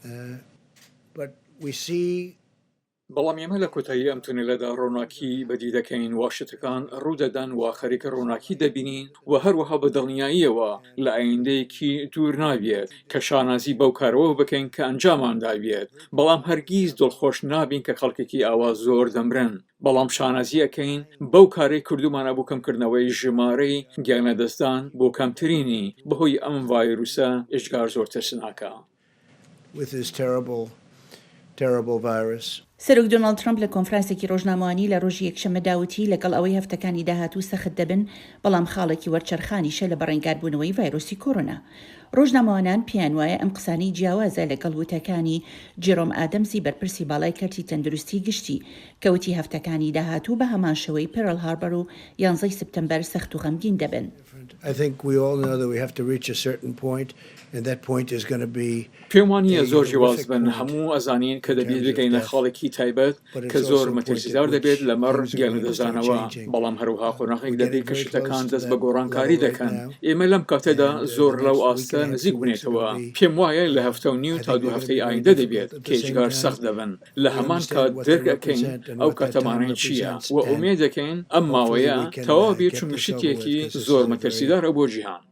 But we see بەڵام ئێمە لە کۆتایی ئەم تونێلەدا ڕۆناکی بەدی دەکەین واشتەکان ڕوودەدەن و خەریکە ڕۆناکی دەبینین و هەروەها بە دڵنیاییەوە لە ئایندەیەکی دوور نابێت کە شانازی بەو کارەوە بکەین کە ئەنجامان داوێت بەڵام هەرگیز دڵخۆش نابین کە خەڵکێکی ئاوا زۆر دەمرن بەڵام شانازی ئەکەین بەو کارەی کردومانە بۆ کەمکردنەوەی ژمارەی گیانەدەستان بۆ کەمترینی بەهۆی ئەم ڤایرۆسە ئێجگار زۆر ترسناکە. with this terrible virus. سەرۆک دۆناڵد ترامپ لە کۆنفرانسێکی ڕۆژنامەوانی لە ڕۆژی یەکشەمە داوتی لەگەڵ ئەوەی هەفتەکانی داهاتوو سەخت دەبن بەڵام خاڵێکی وەرچەرخانیشە لە بەڕێنگاربوونەوەی ڤایرۆسی کۆرۆنا. ڕۆژنامەوانان پیان وایە ئەم قسانەی جیاوازە لەگەڵ وتەکانی جێرۆم ئادەمزی بەرپرسی باڵای کەرتی تەندروستی گشتی کەوتی هەفتەکانی داهاتوو بە هەمان شێوەی پێرل هاربەر و 11 سپتەمبەر سەخت و غەمگین دەبن. I think we all know that we have to reach a certain point and that point is going to be پێم وانییە زۆر جیاواز بن هەموو ئەزانین کە دەبێت بگەینە خاڵێکی تایبەت کە زۆر مەترسیدار دەبێت لەمەڕ گیانەدەزانەوە بەڵام هەروها خۆناغێک دەبێت کە شتەکان دەست بە گۆڕانکاری دەکەن ئێمە لەم کاتەدا زۆر لەو ئاستە نزیک بوونێتەوە پێم وایە لە هەفتە و نیو تا 2 هەفتەی ئایندە دەبێت کێجگار سەخت دەبن لە هەمان کات دەرگەکەین ئەو کاتەمانەی چییە و ئومێد دەکەین ئەم ماوەیە تەواو بێت چون شتێکی زۆر مەترسیدارە بۆ جیهان.